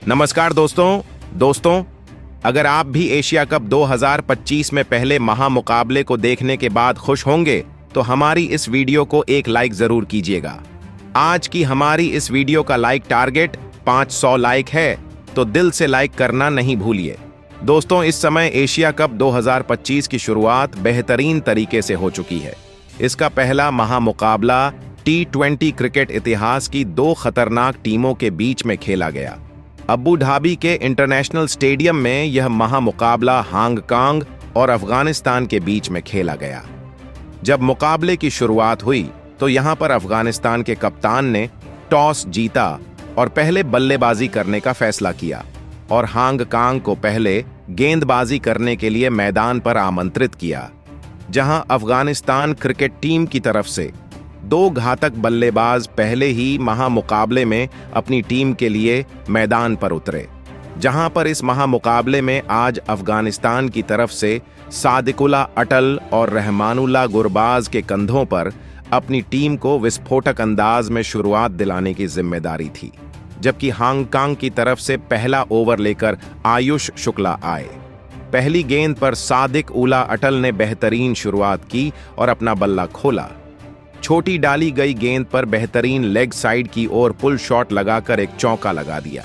नमस्कार दोस्तों, अगर आप भी एशिया कप 2025 में पहले महामुकाबले को देखने के बाद खुश होंगे तो हमारी इस वीडियो को एक लाइक जरूर कीजिएगा। आज की हमारी इस वीडियो का लाइक टारगेट 500 लाइक है, तो दिल से लाइक करना नहीं भूलिए। दोस्तों, इस समय एशिया कप 2025 की शुरुआत बेहतरीन तरीके से हो चुकी है। इसका पहला महामुकाबला T20 क्रिकेट इतिहास की दो खतरनाक टीमों के बीच में खेला गया। अबू धाबी के इंटरनेशनल स्टेडियम में यह महामुकाबला हांगकांग और अफगानिस्तान के बीच में खेला गया। जब मुकाबले की शुरुआत हुई तो यहां पर अफगानिस्तान के कप्तान ने टॉस जीता और पहले बल्लेबाजी करने का फैसला किया और हांगकांग को पहले गेंदबाजी करने के लिए मैदान पर आमंत्रित किया, जहां अफगानिस्तान क्रिकेट टीम की तरफ से दो घातक बल्लेबाज पहले ही महामुकाबले में अपनी टीम के लिए मैदान पर उतरे। जहां पर इस महामुकाबले में आज अफगानिस्तान की तरफ से सादिकुल्ला अटल और रहमानुल्लाह गुरबाज के कंधों पर अपनी टीम को विस्फोटक अंदाज में शुरुआत दिलाने की जिम्मेदारी थी, जबकि हांगकांग की तरफ से पहला ओवर लेकर आयुष शुक्ला आए। पहली गेंद पर सादिकुल्ला अटल ने बेहतरीन शुरुआत की और अपना बल्ला खोला। छोटी डाली गई गेंद पर बेहतरीन लेग साइड की ओर पुल शॉट लगाकर एक चौका लगा दिया।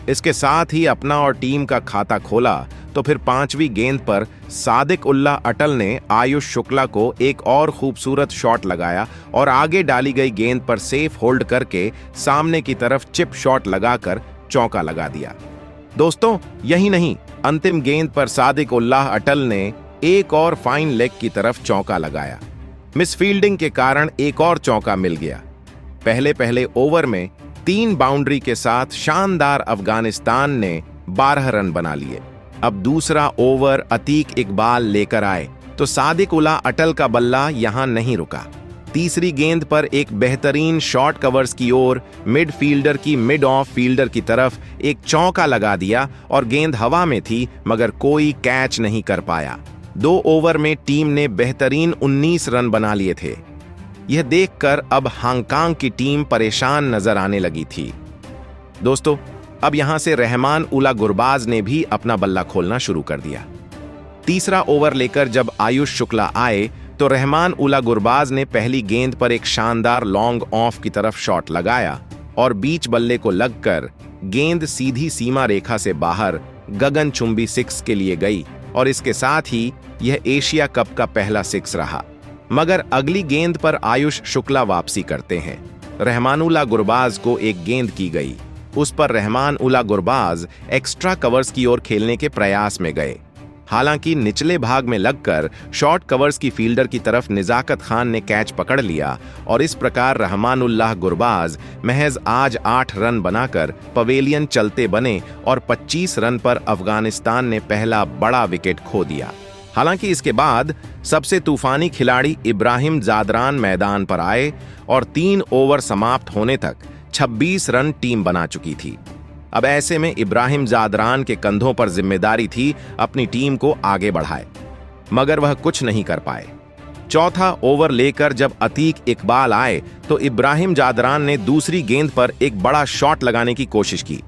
इसके साथ ही अपना और टीम का खाता खोला तो फिर पांचवी गेंद पर सादिकुल्ला अटल ने आयुष शुक्ला को एक और खूबसूरत शॉट लगाया और आगे डाली गई गेंद पर सेफ होल्ड करके सामने की तरफ चिप शॉट लगाकर चौका लगा दिया। दोस्तों, यही नहीं, अंतिम गेंद पर सादिकुल्ला अटल ने एक और फाइन लेग की तरफ चौका लगाया। मिसफील्डिंग के कारण एक और चौका मिल गया। पहले ओवर में 3 बाउंड्री के साथ शानदार अफगानिस्तान ने 12 रन बना लिए। अब दूसरा ओवर अतीक इकबाल लेकर आए तो सादिकुल्ला अटल का बल्ला यहां नहीं रुका। तीसरी गेंद पर एक बेहतरीन शॉर्ट कवर्स की ओर मिड फील्डर की मिड ऑफ फील्डर की तरफ एक चौका लगा दिया और गेंद हवा में थी मगर कोई कैच नहीं कर पाया। 2 ओवर में टीम ने बेहतरीन 19 रन बना लिए थे। यह देखकर अब हांगकांग की टीम परेशान नजर आने लगी थी। दोस्तों, अब यहां से रहमानुल्लाह गुरबाज ने भी अपना बल्ला खोलना शुरू कर दिया। तीसरा ओवर लेकर जब आयुष शुक्ला आए तो रहमानुल्लाह गुरबाज ने पहली गेंद पर एक शानदार लॉन्ग ऑफ की तरफ शॉट लगाया और बीच बल्ले को लगकर गेंद सीधी सीमा रेखा से बाहर गगनचुंबी 6 के लिए गई और इसके साथ ही यह एशिया कप का पहला 6 रहा। मगर अगली गेंद पर आयुष शुक्ला वापसी करते हैं। रहमानुल्लाह गुरबाज को एक गेंद की गई, उस पर रहमानुल्लाह गुरबाज एक्स्ट्रा कवर्स की ओर खेलने के प्रयास में गए। हालांकि निचले भाग में लगकर शॉर्ट कवर्स की फील्डर की तरफ निजाकत खान ने कैच पकड़ लिया और इस प्रकार रहमानुल्लाह गुरबाज महज आज 8 रन बनाकर पवेलियन चलते बने और 25 रन पर अफगानिस्तान ने पहला बड़ा विकेट खो दिया। हालांकि इसके बाद सबसे तूफानी खिलाड़ी इब्राहिम जादरान मैदान पर आए और 3 ओवर समाप्त होने तक 26 रन टीम बना चुकी थी। अब ऐसे में इब्राहिम जादरान के कंधों पर जिम्मेदारी थी अपनी टीम को आगे बढ़ाए, मगर वह कुछ नहीं कर पाए। चौथा ओवर लेकर जब अतीक इकबाल आए तो इब्राहिम जादरान ने दूसरी गेंद पर एक बड़ा शॉट लगाने की कोशिश की,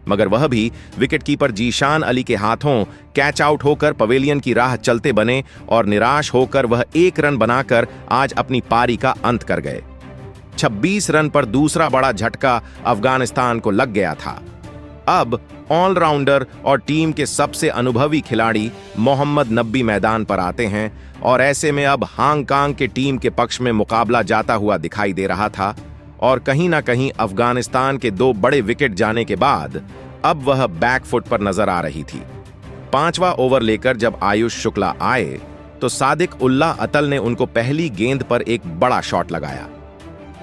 मगर वह भी विकेटकीपर जीशान अली के हाथों कैच आउट होकर पवेलियन की राह चलते बने और निराश होकर वह 1 रन बनाकर आज अपनी पारी का अंत कर गए। 26 रन पर दूसरा बड़ा झटका अफगानिस्तान को लग गया था। अब ऑलराउंडर और टीम के सबसे अनुभवी खिलाड़ी मोहम्मद नबी मैदान पर आते हैं और ऐसे में अब हांगकांग के टीम के पक्ष में मुकाबला जाता हुआ दिखाई दे रहा था और कहीं ना कहीं अफगानिस्तान के 2 बड़े विकेट जाने के बाद अब वह बैकफुट पर नजर आ रही थी। 5वां ओवर लेकर जब आयुष शुक्ला आए तो सादिकुल्ला अटल ने उनको पहली गेंद पर एक बड़ा शॉट लगाया।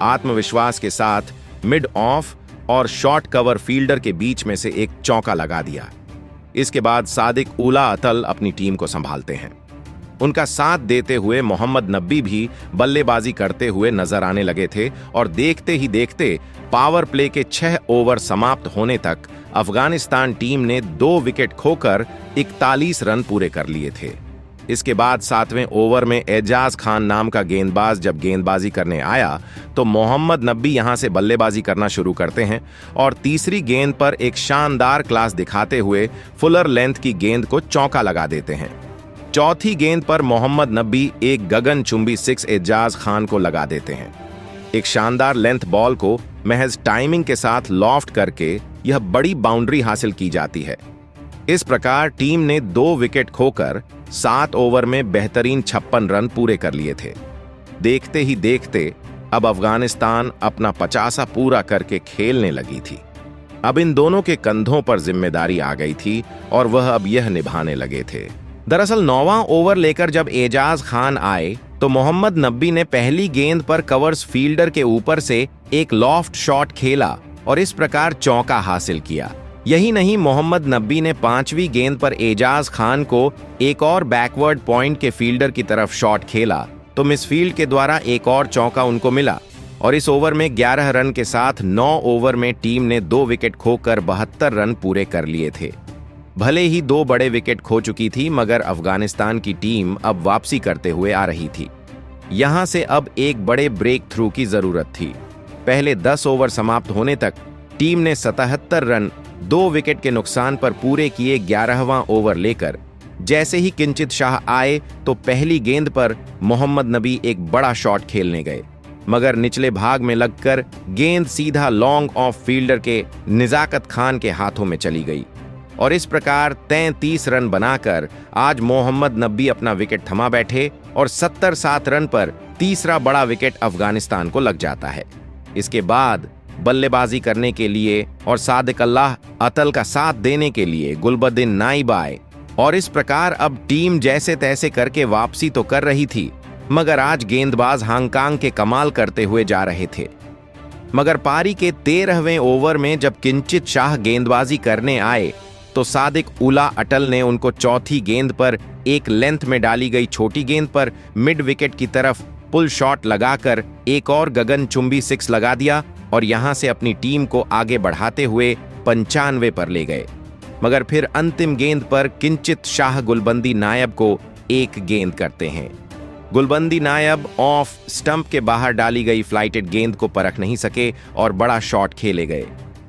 आत्मविश्वास के साथ मिड ऑफ और शॉर्ट कवर फील्डर के बीच में से एक चौका लगा दिया। इसके बाद सादिकुल्ला अटल अपनी टीम को संभालते हैं। उनका साथ देते हुए मोहम्मद नबी भी बल्लेबाजी करते हुए नजर आने लगे थे और देखते ही देखते पावर प्ले के 6 ओवर समाप्त होने तक अफगानिस्तान टीम ने 2 विकेट खोकर 41 रन पूरे कर लिए थे। इसके बाद 7वें ओवर में एजाज खान नाम का गेंदबाज जब गेंदबाजी करने आया तो मोहम्मद नबी यहां से बल्लेबाजी करना शुरू करते हैं और तीसरी गेंद पर एक शानदार क्लास दिखाते हुए फुलर लेंथ की गेंद को चौका लगा देते हैं। चौथी गेंद पर मोहम्मद नबी एक गगनचुंबी 6 एजाज खान को लगा देते हैं। एक शानदार लेंथ बॉल को महज टाइमिंग के साथ लॉफ्ट करके यह बड़ी बाउंड्री हासिल की जाती है। इस प्रकार टीम ने 2 विकेट खोकर 7 ओवर में बेहतरीन 56 रन पूरे कर लिए थे। देखते ही देखते अब अफगानिस्तान अपना 50 पूरा करके खेलने लगी थी। अब इन दोनों के कंधों पर जिम्मेदारी आ गई थी और वह अब यह निभाने लगे थे। दरअसल 9वां ओवर लेकर जब एजाज खान आए तो मोहम्मद नबी ने पहली गेंद पर कवर्स फील्डर के ऊपर से एक लॉफ्ट शॉट खेला और इस प्रकार चौका हासिल किया। यही नहीं, मोहम्मद नबी ने 5वीं गेंद पर एजाज खान को एक और बैकवर्ड पॉइंट के फील्डर की तरफ शॉट खेला तो मिसफील्ड के द्वारा एक और चौका उनको मिला और इस ओवर में 11 रन के साथ 9 ओवर में टीम ने 2 विकेट खोकर 72 रन पूरे कर लिए थे। भले ही 2 बड़े विकेट खो चुकी थी मगर अफगानिस्तान की टीम अब वापसी करते हुए आ रही थी। यहां से अब एक बड़े ब्रेक थ्रू की जरूरत थी। पहले 10 ओवर समाप्त होने तक टीम ने 77 रन 2 विकेट के नुकसान पर पूरे किए। 11वां ओवर लेकर जैसे ही किंचित शाह आए तो पहली गेंद पर मोहम्मद नबी एक बड़ा शॉट खेलने गए मगर निचले भाग में लगकर गेंद सीधा लॉन्ग ऑफ फील्डर के निजाकत खान के हाथों में चली गई और इस प्रकार 33 रन बनाकर आज मोहम्मद नबी अपना विकेट थमा बैठे और 77 रन पर तीसरा बड़ा विकेट अफगानिस्तान को लग जाता है। इसके बाद बल्लेबाजी करने के लिए और सादिक अल्लाह अतल का साथ देने के लिए गुलबद्दीन नाइब आए और इस प्रकार अब टीम जैसे तैसे करके वापसी तो कर रही थी मगर आज गेंदबाज हांगकांग के कमाल करते हुए जा रहे थे। मगर पारी के 13वें ओवर में जब किंचित शाह गेंदबाजी करने आए तो सादिक उला अटल ने उनको चौथी गेंद पर एक लेंथ में डाली गई छोटी गेंद पर मिड विकेट की तरफ पुल शॉट लगाकर एक और गगनचुंबी 6 लगा दिया और यहां से अपनी टीम को आगे बढ़ाते हुए 95 पर ले गए। मगर फिर अंतिम गेंद पर किंचित शाह गुलबंदी नायब को एक गेंद करते हैं। गुलबंदी नायब ऑफ स्टंप के बाहर डाली गई फ्लाइटेड गेंद को परख नहीं सके और बड़ा शॉट खेले गए।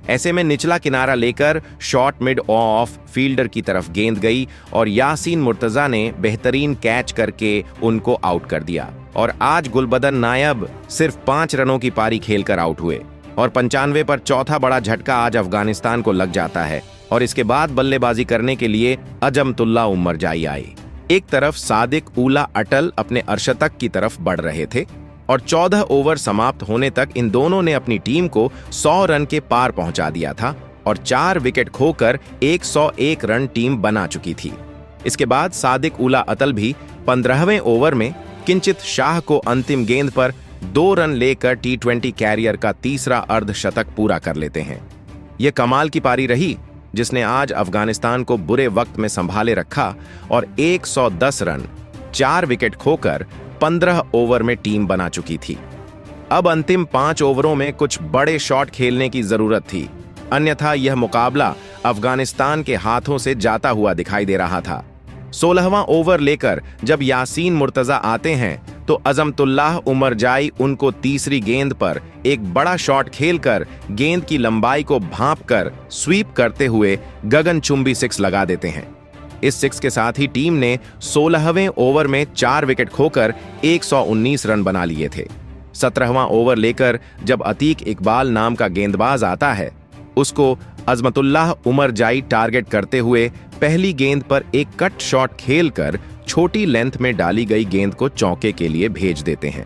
ऐसे में निचला किनारा लेकर शॉट मिड ऑफ फील्डर की तरफ गेंद गई और यासीन मुर्तजा ने बेहतरीन कैच करके उनको आउट कर दिया और आज गुलबदन नायब सिर्फ 5 रनों की पारी खेलकर आउट हुए और 95 पर चौथा बड़ा झटका आज अफगानिस्तान को लग जाता है और इसके बाद बल्लेबाजी करने के लिए अजमतुल्ला उमरजाई आई। एक तरफ सादिक उला अटल अपने अर्शतक की तरफ बढ़ रहे थे और 14 ओवर समाप्त होने तक इन दोनों ने अपनी टीम को 100 रन के पार पहुंचा दिया था और 4 विकेट खोकर 101 रन टीम बना चुकी थी। इसके बाद सादिक उला अतल भी 15वें ओवर में किंचित शाह को अंतिम गेंद पर 2 रन लेकर T20 कैरियर का तीसरा अर्धशतक पूरा कर लेते हैं। यह कमाल की पारी रही जिसने आज अफगानिस्तान को बुरे वक्त में संभाले रखा और 110 रन 4 विकेट खोकर 15 ओवर में टीम बना चुकी थी। अब अंतिम 5 ओवरों में कुछ बड़े शॉट खेलने की जरूरत थी, अन्यथा यह मुकाबला अफगानिस्तान के हाथों से जाता हुआ दिखाई दे रहा था। 16वां ओवर लेकर जब यासीन मुर्तजा आते हैं तो अजमतुल्लाह उमरजाई उनको तीसरी गेंद पर एक बड़ा शॉट खेलकर गेंद की लंबाई को भांपकर स्वीप करते हुए गगनचुंबी 6 लगा देते हैं। इस 6 के साथ ही टीम ने 16वें ओवर में 4 विकेट खोकर 119 रन बना लिए थे। 17वां ओवर लेकर जब अतीक इकबाल नाम का गेंदबाज आता है, उसको अजमतुल्लाह उमरजाई टारगेट करते हुए पहली गेंद पर एक कट शॉट खेलकर छोटी लेंथ में डाली गई गेंद को चौके के लिए भेज देते हैं।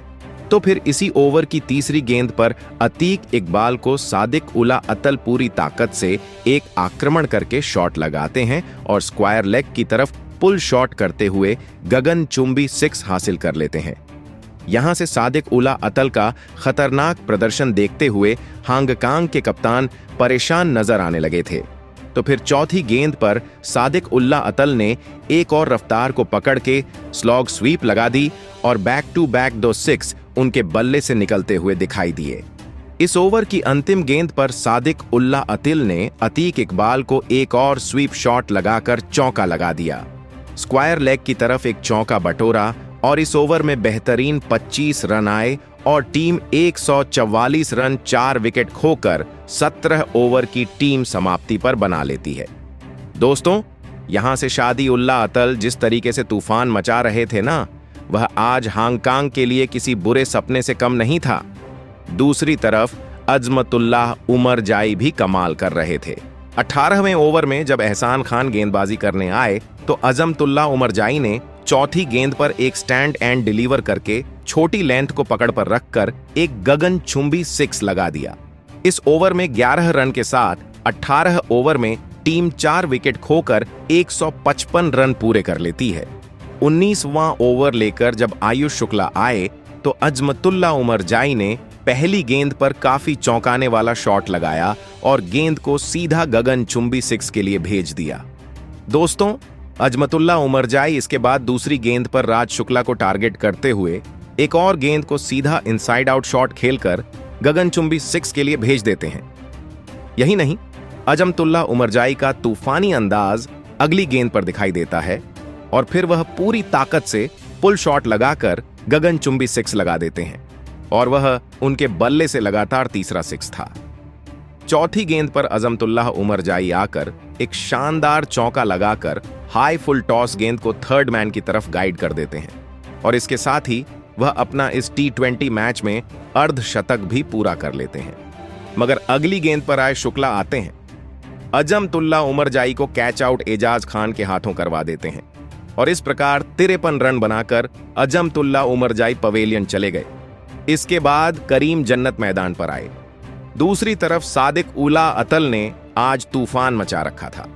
तो फिर इसी ओवर की तीसरी गेंद पर अतीक इकबाल को सादिक उला अतल पूरी ताकत से एक आक्रमण करके शॉट लगाते हैं और स्क्वायर लेग की तरफ पुल शॉट करते हुए गगनचुंबी 6 हासिल कर लेते हैं। यहां से सादिक उला अतल का खतरनाक प्रदर्शन देखते हुए हांगकांग के कप्तान परेशान नजर आने लगे थे। तो फिर चौथी गेंद पर सादिक उल्ला अतल ने एक और रफ्तार को पकड़ के स्लॉग स्वीप लगा दी और बैक टू बैक 2 6 उनके बल्ले से निकलते हुए दिखाई दिए। इस ओवर की अंतिम गेंद पर सादिक उल्ला अतिल ने अतीक इकबाल को एक और स्वीप शॉट लगाकर चौका लगा दिया स्क्वायर लेग की तरफ एक चौका बटोरा और इस ओवर में बेहतरीन 25 रन आए और टीम 144 रन 4 विकेट खोकर 17 ओवर की टीम समाप्ति पर बना लेती है। दोस्तों, यहां से शादी उल्लाह अतल जिस तरीके से तूफान मचा रहे थे ना, वह आज हांगकांग के लिए किसी बुरे सपने से कम नहीं था। दूसरी तरफ अजमतुल्लाह उमर जाई भी कमाल कर रहे थे। 18वें ओवर में जब एहसान खान गेंदबाजी करने आए तो अजमतुल्लाह उमर जाई ने चौथी गेंद पर एक स्टैंड एंड डिलीवर करके छोटी लेंथ को पकड़ पर रखकर एक गगनचुंबी 6 लगा दिया। इस ओवर में 11 रन के साथ 18 ओवर में टीम 4 विकेट खोकर 155 रन पूरे कर लेती है। 19वां ओवर लेकर जब आयुष शुक्ला आए तो अजमतुल्लाह उमर जाई ने पहली गेंद पर काफी चौंकाने वाला शॉट लगाया और गेंद को सीधा गगनचुंबी 6 के लिए भेज दिया। दोस्तों, अजमतुल्लाह उमर जाई इसके बाद दूसरी गेंद पर राज शुक्ला को टारगेट करते हुए एक और गेंद को सीधा इनसाइड आउट शॉट खेलकर गगनचुंबी 6 के लिए भेज देते हैं। यही नहीं, अजमतुल्लाह उमर जाई का तूफानी अंदाज अगली गेंद पर दिखाई देता है और फिर वह पूरी ताकत से पुल शॉट लगाकर गगनचुंबी 6 लगा देते हैं और वह उनके बल्ले से लगातार तीसरा 6 था। चौथी गेंद पर अजमतुल्लाह उमर जाई आकर एक शानदार चौका लगाकर हाई फुल टॉस गेंद को थर्ड मैन की तरफ गाइड कर देते हैं और इसके साथ ही वह अपना इस T20 मैच में अर्धशतक भी पूरा कर लेते हैं। मगर अगली गेंद पर आए शुक्ला आते हैं, अजमतुल्लाह उमर जाई को कैच आउट एजाज खान के हाथों करवा देते हैं और इस प्रकार 53 रन बनाकर अजमतुल्लाह उमर जाई पवेलियन चले गए। इसके बाद करीम जन्नत मैदान पर आए। दूसरी तरफ सादिक उल्लाह अतल ने आज तूफान मचा रखा था।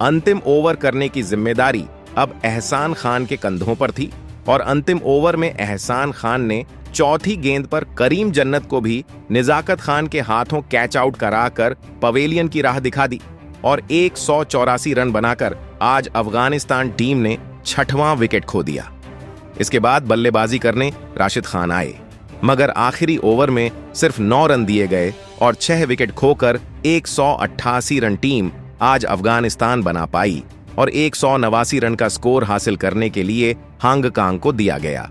अंतिम ओवर करने की जिम्मेदारी अब एहसान खान के कंधों पर थी और अंतिम ओवर में एहसान खान ने चौथी गेंद पर करीम जन्नत को भी निजाकत खान के हाथों कैच आउट कराकर पवेलियन की राह दिखा दी और 184 रन बनाकर आज अफगानिस्तान टीम ने 6वां विकेट खो दिया। इसके बाद बल्लेबाजी करने राशिद खान आए, मगर आखिरी ओवर में सिर्फ 9 रन दिए गए और 6 विकेट खोकर 188 रन टीम आज अफगानिस्तान बना पाई और 189 रन का स्कोर हासिल करने के लिए हांगकांग को दिया गया।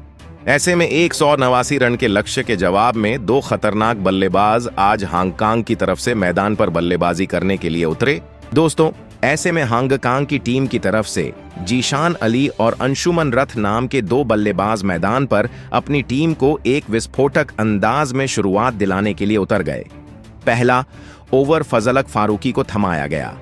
ऐसे में 189 रन के लक्ष्य के जवाब में 2 खतरनाक बल्लेबाज आज हांगकांग की तरफ से मैदान पर बल्लेबाजी करने के लिए उतरे। दोस्तों, ऐसे में हांगकांग की टीम की तरफ से जीशान अली और अंशुमन रथ नाम के 2 बल्लेबाज मैदान पर अपनी टीम को एक विस्फोटक अंदाज में शुरुआत दिलाने के लिए उतर गए। पहला ओवर फजलक फारूकी को थमाया गया।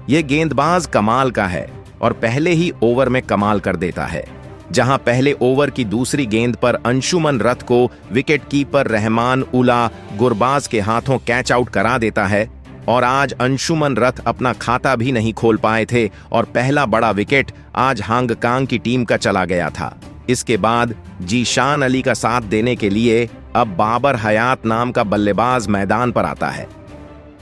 यह गेंदबाज कमाल का है और पहले ही ओवर में कमाल कर देता है। जहां पहले ओवर की दूसरी गेंद पर अंशुमन रथ को विकेट कीपर रहमान उला गुरबाज के हाथों कैच आउट करा देता है और आज अंशुमन रथ अपना खाता भी नहीं खोल पाए थे और पहला बड़ा विकेट आज हांगकांग की टीम का चला गया था। इसके बाद जीशान अली का साथ देने के लिए अब बाबर हयात नाम का बल्लेबाज मैदान पर आता है।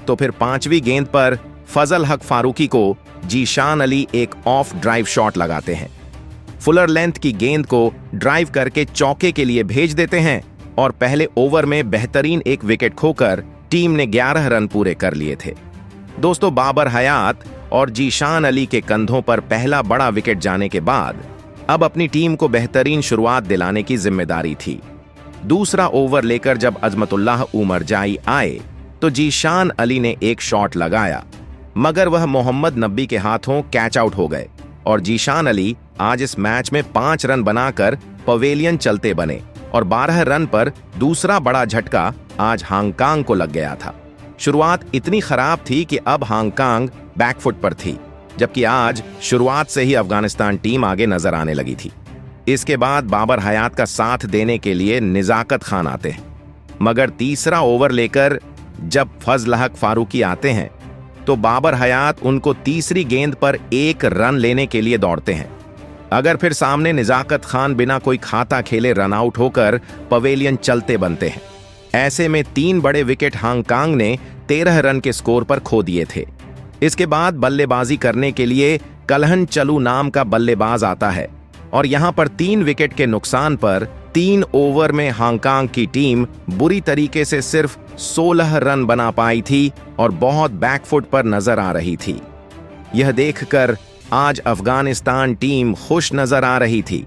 तो फिर 5वीं गेंद पर फजल हक फारूकी को जीशान अली एक ऑफ ड्राइव शॉट लगाते हैं। फुलर लेंथ की गेंद को ड्राइव करके चौके के लिए भेज देते हैं और पहले ओवर में बेहतरीन एक विकेट खोकर टीम ने 11 रन पूरे कर लिए थे। दोस्तों, बाबर हयात और जीशान अली के कंधों पर पहला बड़ा विकेट जाने के बाद अब अपनी टीम को बेहतरीन शुरुआत दिलाने की जिम्मेदारी थी। दूसरा ओवर लेकर जब अजमतुल्लाह उमर जाई आए तो जीशान अली ने एक शॉट लगाया, मगर वह मोहम्मद नबी के हाथों कैच आउट हो गए और जीशान अली आज इस मैच में 5 रन बनाकर पवेलियन चलते बने और 12 रन पर दूसरा बड़ा झटका आज हांगकांग को लग गया था। शुरुआत इतनी खराब थी कि अब हांगकांग बैकफुट पर थी, जबकि आज शुरुआत से ही अफगानिस्तान टीम आगे नजर आने लगी थी। इसके बाद बाबर हयात का साथ देने के लिए निजाकत खान आते हैं, मगर तीसरा ओवर लेकर जब फजल हक फारूकी आते हैं तो बाबर हयात उनको तीसरी गेंद पर 1 रन लेने के लिए दौड़ते हैं। अगर फिर सामने निजाकत खान बिना कोई खाता खेले रन आउट होकर पवेलियन चलते बनते हैं। ऐसे में 3 बड़े विकेट हांगकांग ने 13 रन के स्कोर पर खो दिए थे। इसके बाद बल्लेबाजी करने के लिए कलहन चलू नाम का बल्लेबाज आता है और यहां पर 3 विकेट के नुकसान पर 3 ओवर में हांगकांग की टीम बुरी तरीके से सिर्फ 16 रन बना पाई थी और बहुत बैकफुट पर नजर आ रही थी। यह देखकर आज अफगानिस्तान टीम खुश नजर आ रही थी।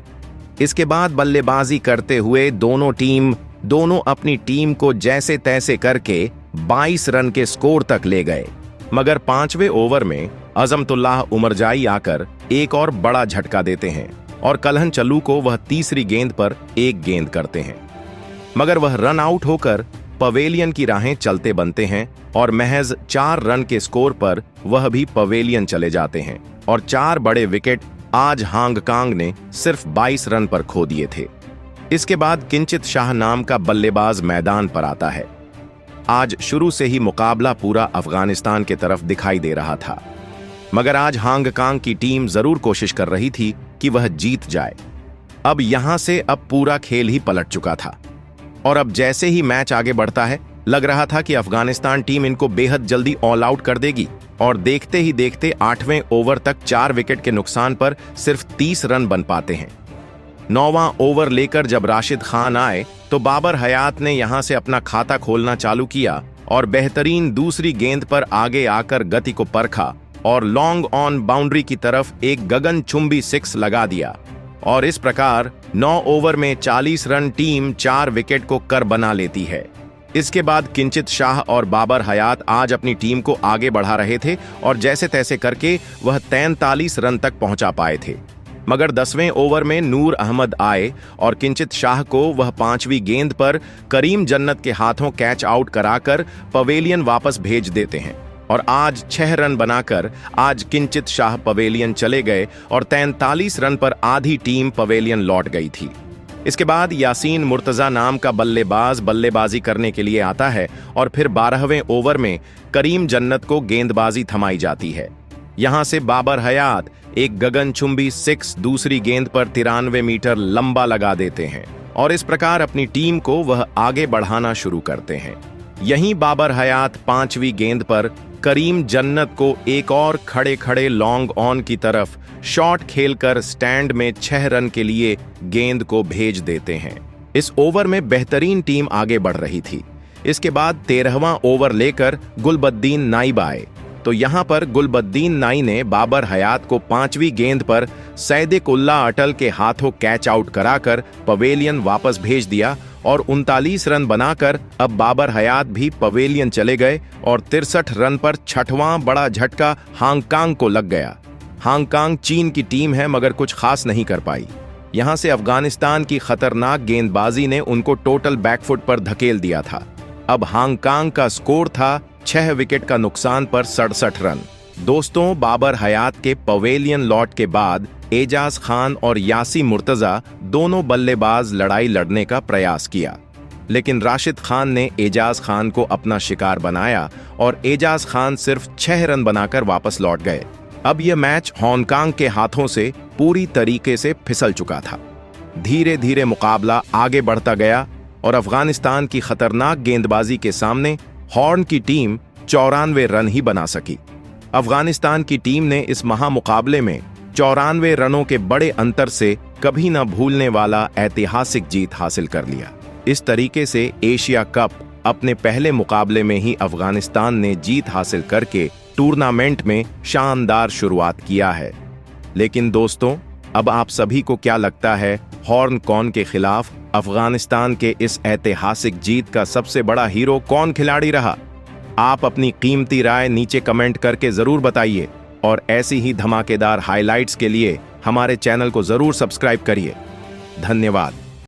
इसके बाद बल्लेबाजी करते हुए दोनों अपनी टीम को जैसे तैसे करके 22 रन के स्कोर तक ले गए। मगर 5वें ओवर में अजमतुल्लाह उमरजाई आकर एक और बड़ा झटका देते हैं और कल्हन चल्लू को वह तीसरी गेंद पर एक गेंद करते हैं। मगर वह रन आउट होकर पवेलियन की राहें चलते बनते हैं और महज 4 रन के स्कोर पर वह भी पवेलियन चले जाते हैं और 4 बड़े विकेट आज हांगकांग ने सिर्फ 22 रन पर खो दिए थे। इसके बाद किंचित शाह नाम का बल्लेबाज मैदान पर आता है। आज शुरू से ही मुकाबला पूरा अफगानिस्तान के तरफ दिखाई दे रहा था, मगर आज हांगकांग की टीम जरूर कोशिश कर रही थी कि वह जीत जाए। अब यहां से अब पूरा खेल ही पलट चुका था और अब जैसे ही मैच आगे बढ़ता है, लग रहा था कि अफगानिस्तान टीम इनको बेहद जल्दी ऑल आउट कर देगी और देखते ही देखते 8वें ओवर तक 4 विकेट के नुकसान पर सिर्फ 30 रन बन पाते हैं। 9वां ओवर लेकर जब राशिद खान आए तो बाबर हयात ने यहां से अपना खाता खोलना चालू किया और बेहतरीन दूसरी गेंद पर आगे आकर गति को परखा और लॉन्ग ऑन बाउंड्री की तरफ एक गगनचुंबी 6 लगा दिया और इस प्रकार 9 ओवर में 40 रन टीम 4 विकेट को कर बना लेती है। इसके बाद किंचित शाह और बाबर हयात आज अपनी टीम को आगे बढ़ा रहे थे और जैसे तैसे करके वह 43 रन तक पहुंचा पाए थे। मगर 10वें ओवर में नूर अहमद आए और किंचित शाह को वह 5वीं गेंद पर करीम जन्नत के हाथों कैच आउट कराकर पवेलियन वापस भेज देते हैं और आज 6 रन बनाकर आज किंचित शाह पवेलियन चले गए और 43 रन पर आधी टीम पवेलियन लौट गई थी। इसके बाद यासीन मुर्तजा नाम का बल्लेबाज बल्लेबाजी करने के लिए आता है और फिर 12वें ओवर में करीम जन्नत को गेंदबाजी थमाई जाती है। यहां से बाबर हयात एक गगनचुंबी 6 दूसरी गेंद पर 93 मीटर लंबा लगा देते हैं और इस प्रकार अपनी टीम को वह आगे बढ़ाना शुरू करते हैं। यहीं बाबर हयात 5वीं गेंद पर करीम जन्नत को एक और खड़े खड़े लॉन्ग ऑन की तरफ शॉट खेलकर स्टैंड में 6 रन के लिए गेंद को भेज देते हैं। इस ओवर में बेहतरीन टीम आगे बढ़ रही थी। इसके बाद 13वां ओवर लेकर गुलबद्दीन नाइब आए तो यहां पर गुलबद्दीन नाई ने बाबर हयात को 5वीं गेंद पर सैदिक उल्ला अटल के हाथों कैच आउट कराकर पवेलियन वापस भेज दिया और 39 रन बनाकर अब बाबर हयात भी पवेलियन चले गए और 63 रन पर 6वां बड़ा झटका हांगकांग को लग गया। हांगकांग चीन की टीम है मगर कुछ खास नहीं कर पाई। यहां से अफगानिस्तान की खतरनाक गेंदबाजी ने उनको टोटल बैकफुट पर धकेल दिया था। अब हांगकांग का स्कोर था 6 विकेट का नुकसान पर 67 रन। दोस्तों, बाबर हयात के पवेलियन लौट के बाद एजाज खान और यासी मुर्तजा दोनों बल्लेबाज लड़ाई लड़ने का प्रयास किया, लेकिन राशिद खान ने एजाज खान को अपना शिकार बनाया और एजाज खान सिर्फ 6 रन बनाकर वापस लौट गए। अब यह मैच हांगकांग के हाथों से पूरी तरीके से फिसल चुका था। धीरे धीरे मुकाबला आगे बढ़ता गया और अफगानिस्तान की खतरनाक गेंदबाजी के सामने हॉर्न की टीम 94 रन ही बना सकी। अफगानिस्तान की टीम ने इस महामुकाबले में 94 रनों के बड़े अंतर से कभी न भूलने वाला ऐतिहासिक जीत हासिल कर लिया। इस तरीके से एशिया कप अपने पहले मुकाबले में ही अफगानिस्तान ने जीत हासिल करके टूर्नामेंट में शानदार शुरुआत किया है। लेकिन दोस्तों, अब आप सभी को क्या लगता है, हॉर्न कॉन के खिलाफ अफगानिस्तान के इस ऐतिहासिक जीत का सबसे बड़ा हीरो कौन खिलाड़ी रहा? आप अपनी कीमती राय नीचे कमेंट करके जरूर बताइए और ऐसी ही धमाकेदार हाइलाइट्स के लिए हमारे चैनल को जरूर सब्सक्राइब करिए। धन्यवाद।